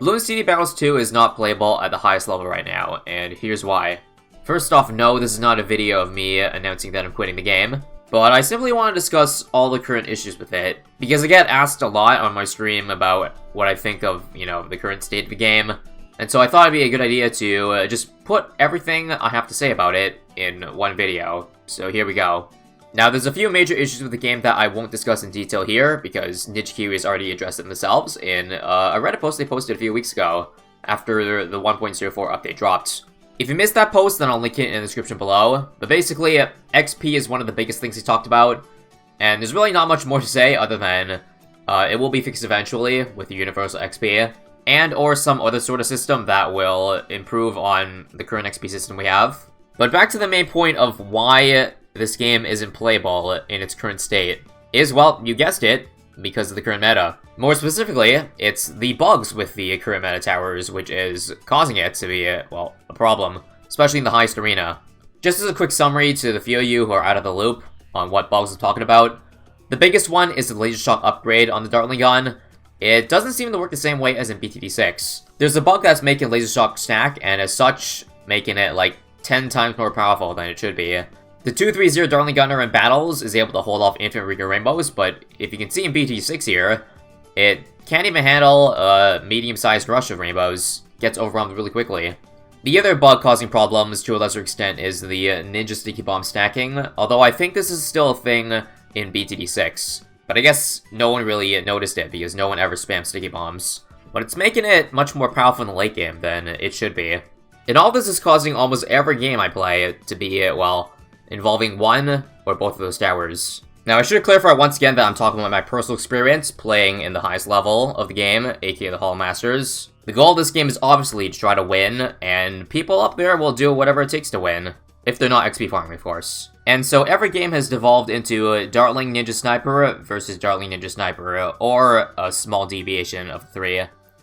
Bloons TD Battles 2 is not playable at the highest level right now, and here's why. First off, no, this is not a video of me announcing that I'm quitting the game, but I simply want to discuss all the current issues with it, because I get asked a lot on my stream about what I think of, the current state of the game, and so I thought it'd be a good idea to just put everything I have to say about it in one video. So here we go. Now, there's a few major issues with the game that I won't discuss in detail here, because Ninja Kiwi has already addressed it themselves in a Reddit post they posted a few weeks ago, after the 1.04 update dropped. If you missed that post, then I'll link it in the description below, but basically, XP is one of the biggest things he talked about, and there's really not much more to say other than it will be fixed eventually with the universal XP, and or some other sort of system that will improve on the current XP system we have. But back to the main point of why this game isn't playable in its current state is, well, you guessed it, because of the current meta. More specifically, it's the bugs with the current meta towers, which is causing it to be, a problem, especially in the highest arena. Just as a quick summary to the few of you who are out of the loop on what bugs I'm talking about, the biggest one is the laser shock upgrade on the dartling gun. It doesn't seem to work the same way as in BTD6. There's a bug that's making laser shock stack, and as such, making it like 10 times more powerful than it should be. The 230 Dartling Gunner in battles is able to hold off infinite Riga rainbows, but if you can see in BT6 here, it can't even handle a medium-sized rush of rainbows, gets overwhelmed really quickly. The other bug causing problems to a lesser extent is the Ninja Sticky Bomb stacking, although I think this is still a thing in BTD6. But I guess no one really noticed it because no one ever spams Sticky Bombs. But it's making it much more powerful in the late game than it should be. And all this is causing almost every game I play to be, involving one or both of those towers. Now, I should clarify once again that I'm talking about my personal experience playing in the highest level of the game, aka the Hall Masters. The goal of this game is obviously to try to win, and people up there will do whatever it takes to win. If they're not XP farming, of course. And so every game has devolved into Dartling Ninja Sniper versus Dartling Ninja Sniper, or a small deviation of the three.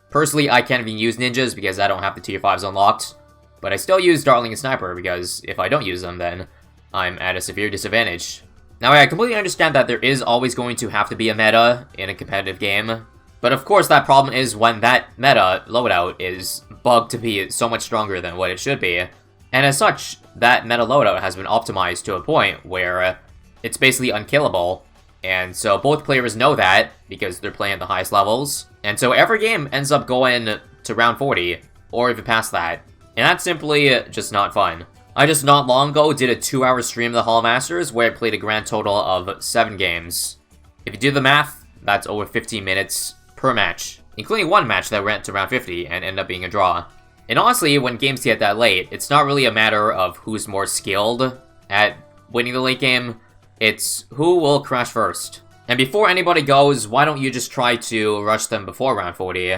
Personally, I can't even use ninjas because I don't have the tier 5s unlocked, but I still use Dartling and Sniper because if I don't use them, then I'm at a severe disadvantage. Now, I completely understand that there is always going to have to be a meta in a competitive game, but of course that problem is when that meta loadout is bugged to be so much stronger than what it should be, and as such, that meta loadout has been optimized to a point where it's basically unkillable, and so both players know that because they're playing at the highest levels, and so every game ends up going to round 40, or even past that, and that's simply just not fun. I just not long ago did a 2-hour stream of the Hall Masters where I played a grand total of 7 games. If you do the math, that's over 15 minutes per match, including one match that went to round 50 and ended up being a draw. And honestly, when games get that late, it's not really a matter of who's more skilled at winning the late game, it's who will crash first. And before anybody goes, why don't you just try to rush them before round 40,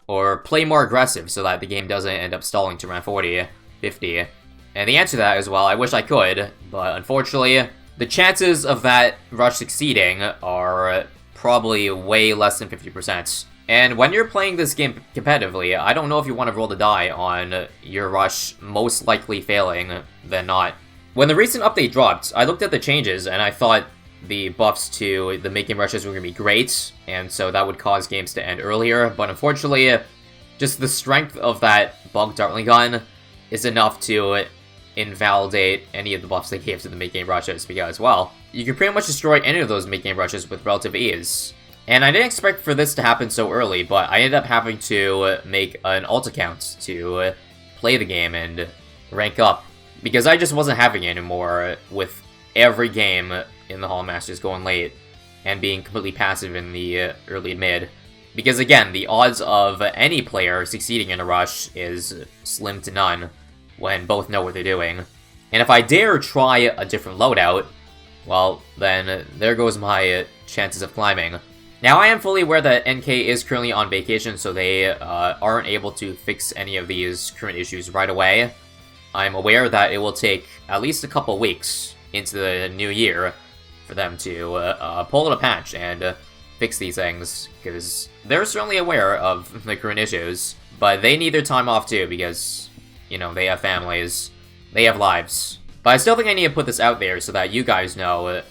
or play more aggressive so that the game doesn't end up stalling to round 40, 50. And the answer to that is, well, I wish I could, but unfortunately, the chances of that rush succeeding are probably way less than 50%. And when you're playing this game competitively, I don't know if you want to roll the die on your rush most likely failing than not. When the recent update dropped, I looked at the changes, and I thought the buffs to the mid-game rushes were going to be great, and so that would cause games to end earlier, but unfortunately, just the strength of that bug Dartling gun is enough to invalidate any of the buffs they gave to the mid-game rushes, because, well, you can pretty much destroy any of those mid-game rushes with relative ease. And I didn't expect for this to happen so early, but I ended up having to make an alt account to play the game and rank up, because I just wasn't having it anymore with every game in the Hall Masters going late and being completely passive in the early and mid. Because again, the odds of any player succeeding in a rush is slim to none when both know what they're doing. And if I dare try a different loadout, well, then there goes my chances of climbing. Now, I am fully aware that NK is currently on vacation, so they aren't able to fix any of these current issues right away. I'm aware that it will take at least a couple weeks into the new year for them to pull out a patch and fix these things, because they're certainly aware of the current issues, but they need their time off too, because they have families, they have lives. But I still think I need to put this out there so that you guys know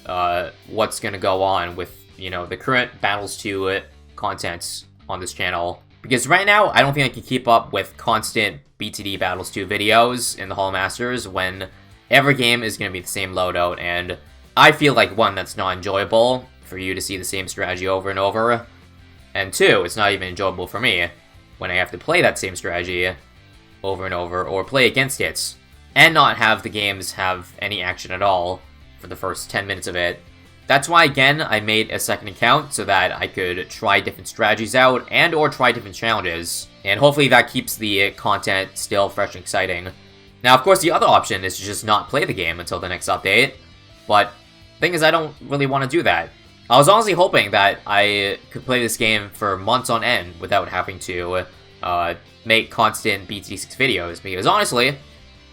what's gonna go on with, the current Battles 2 content on this channel. Because right now, I don't think I can keep up with constant BTD Battles 2 videos in the Hall Masters when every game is going to be the same loadout, and I feel like, one, that's not enjoyable for you to see the same strategy over and over, and two, it's not even enjoyable for me when I have to play that same strategy over and over, or play against it, and not have the games have any action at all for the first 10 minutes of it. That's why, again, I made a second account so that I could try different strategies out and or try different challenges, and hopefully that keeps the content still fresh and exciting. Now, of course, the other option is to just not play the game until the next update, but the thing is, I don't really want to do that. I was honestly hoping that I could play this game for months on end without having to make constant BT6 videos, because honestly,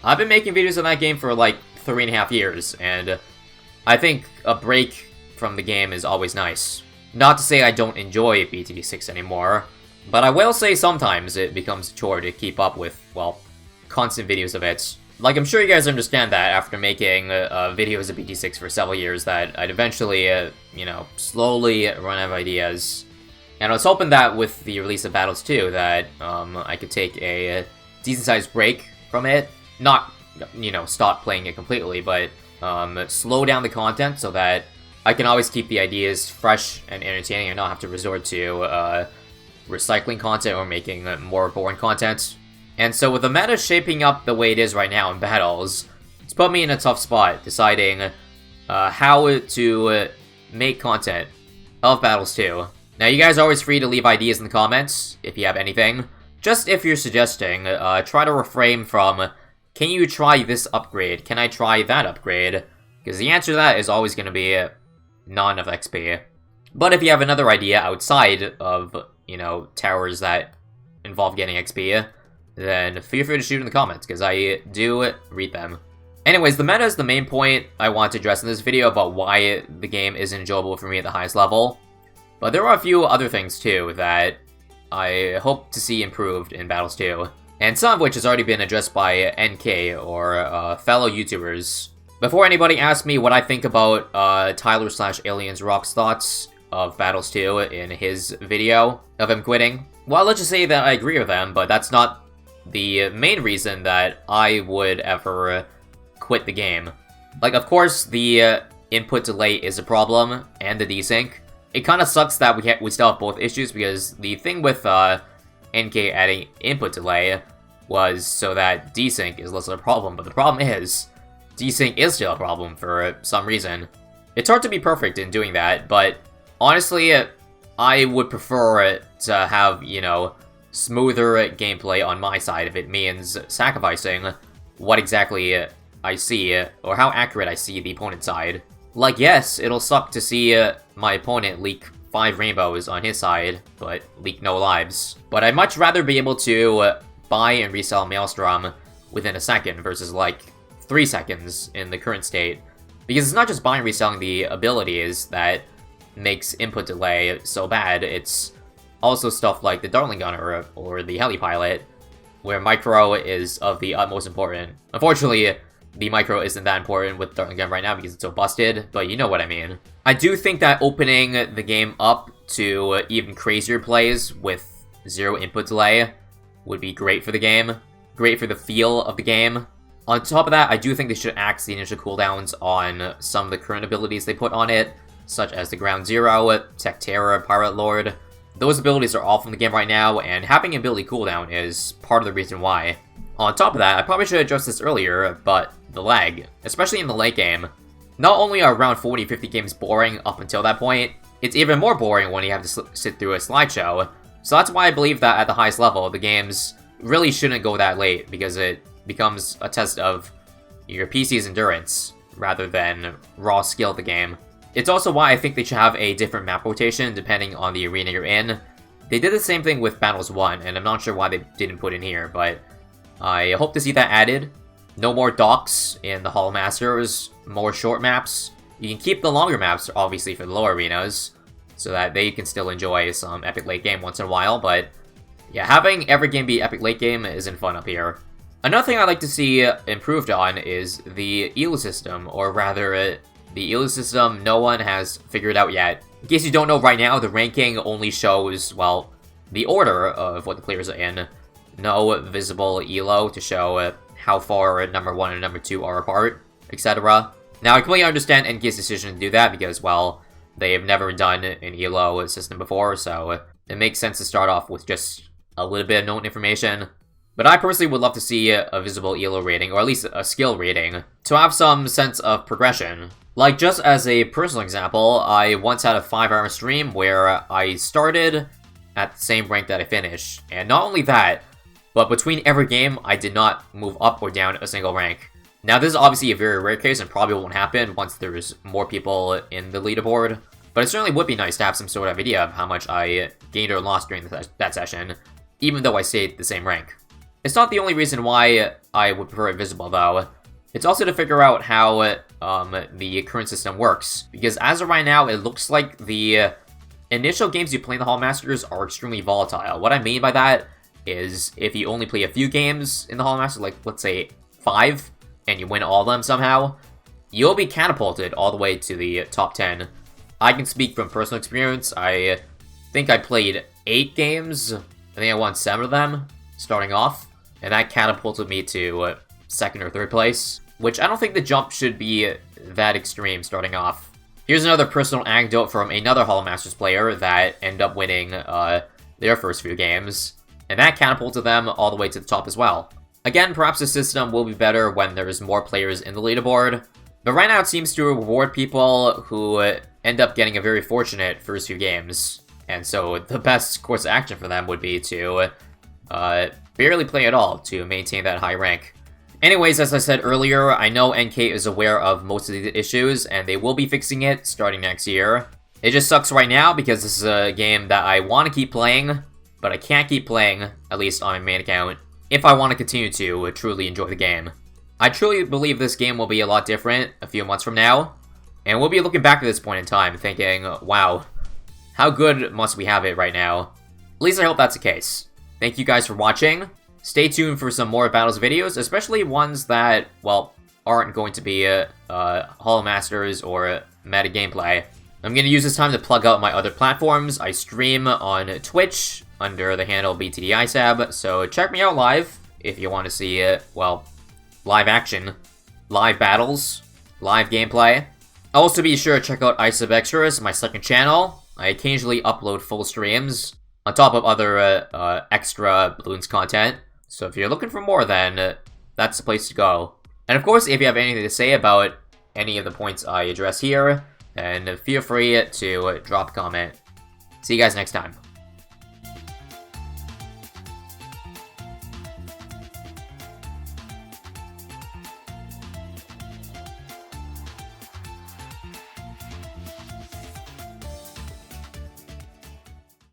I've been making videos on that game for like 3.5 years, and I think a break from the game is always nice. Not to say I don't enjoy BT6 anymore, but I will say sometimes it becomes a chore to keep up with, well, constant videos of it. Like, I'm sure you guys understand that after making videos of BT6 for several years that I'd eventually, you know, slowly run out of ideas. And I was hoping that with the release of Battles 2 that I could take a decent-sized break from it. Not, you know, stop playing it completely, but slow down the content so that I can always keep the ideas fresh and entertaining and not have to resort to recycling content or making more boring content. And so with the meta shaping up the way it is right now in Battles, it's put me in a tough spot deciding how to make content of Battles 2. Now, you guys are always free to leave ideas in the comments if you have anything. Just if you're suggesting, try to refrain from, can you try this upgrade? Can I try that upgrade? Because the answer to that is always going to be not enough XP. But if you have another idea outside of, you know, towers that involve getting XP, then feel free to shoot in the comments, because I do read them. Anyways, the meta is the main point I want to address in this video about why the game isn't enjoyable for me at the highest level. But there are a few other things, too, that I hope to see improved in Battles 2. And some of which has already been addressed by NK, or fellow YouTubers. Before anybody asks me what I think about Tyler/Aliens Rock's thoughts of Battles 2 in his video of him quitting, well, let's just say that I agree with them, but that's not the main reason that I would ever quit the game. Like, of course, the input delay is a problem, and the desync. It kind of sucks that we still have both issues, because the thing with NK adding input delay was so that desync is less of a problem, but the problem is, desync is still a problem for some reason. It's hard to be perfect in doing that, but honestly, I would prefer to have, you know, smoother gameplay on my side if it means sacrificing what exactly I see, or how accurate I see the opponent's side. Like, yes, it'll suck to see my opponent leak 5 rainbows on his side, but leak no lives. But I'd much rather be able to buy and resell Maelstrom within a second versus like 3 seconds in the current state. Because it's not just buying and reselling the abilities that makes input delay so bad, it's also stuff like the Dartling Gunner or the Heli Pilot, where micro is of the utmost importance. Unfortunately, the micro isn't that important with Dartling Gun right now because it's so busted, but you know what I mean. I do think that opening the game up to even crazier plays with 0 input delay would be great for the game, great for the feel of the game. On top of that, I do think they should axe the initial cooldowns on some of the current abilities they put on it, such as the Ground Zero, Tech Terror, Pirate Lord. Those abilities are all from the game right now, and having ability cooldown is part of the reason why. On top of that, I probably should have addressed this earlier, but the lag, especially in the late game. Not only are around 40-50 games boring up until that point, it's even more boring when you have to sit through a slideshow. So that's why I believe that at the highest level, the games really shouldn't go that late, because it becomes a test of your PC's endurance, rather than raw skill of the game. It's also why I think they should have a different map rotation depending on the arena you're in. They did the same thing with Battles 1, and I'm not sure why they didn't put in here, but I hope to see that added. No more docks in the Hall Masters, more short maps. You can keep the longer maps, obviously, for the lower arenas, so that they can still enjoy some epic late game once in a while, but yeah, having every game be epic late game isn't fun up here. Another thing I'd like to see improved on is the elo system, or rather, the elo system no one has figured out yet. In case you don't know right now, the ranking only shows, well, the order of what the players are in. No visible elo to show how far number 1 and number 2 are apart, etc. Now, I completely understand NK's decision to do that because, well, they have never done an elo system before, so it makes sense to start off with just a little bit of known information. But I personally would love to see a visible elo rating, or at least a skill rating, to have some sense of progression. Like, just as a personal example, I once had a 5-hour stream where I started at the same rank that I finished. And not only that, but between every game, I did not move up or down a single rank. Now, this is obviously a very rare case and probably won't happen once there's more people in the leaderboard. But it certainly would be nice to have some sort of idea of how much I gained or lost during that session, even though I stayed the same rank. It's not the only reason why I would prefer it visible, though. It's also to figure out how the current system works, because as of right now, it looks like the initial games you play in the Hall Masters are extremely volatile. What I mean by that is if you only play a few games in the Hall Masters, like, let's say, 5, and you win all of them somehow, you'll be catapulted all the way to the top 10. I can speak from personal experience. I think I played 8 games. I think I won 7 of them, starting off. And that catapulted me to 2nd or 3rd place, which I don't think the jump should be that extreme starting off. Here's another personal anecdote from another Hall Masters player that ended up winning their first few games, and that catapulted them all the way to the top as well. Again, perhaps the system will be better when there's more players in the leaderboard, but right now it seems to reward people who end up getting a very fortunate first few games, and so the best course of action for them would be to barely play at all to maintain that high rank. Anyways, as I said earlier, I know NK is aware of most of these issues, and they will be fixing it starting next year. It just sucks right now because this is a game that I want to keep playing, but I can't keep playing, at least on my main account, if I want to continue to truly enjoy the game. I truly believe this game will be a lot different a few months from now, and we'll be looking back at this point in time thinking, wow, how good must we have it right now? At least I hope that's the case. Thank you guys for watching. Stay tuned for some more Battles videos, especially ones that, well, aren't going to be Hall Masters or meta gameplay. I'm going to use this time to plug out my other platforms. I stream on Twitch under the handle BTD ISAB, so check me out live if you want to see, well, live action, live battles, live gameplay. Also be sure to check out ISAB Extras, my second channel. I occasionally upload full streams, on top of other extra Bloons content. So if you're looking for more, then that's the place to go. And of course, if you have anything to say about any of the points I address here, then feel free to drop a comment. See you guys next time.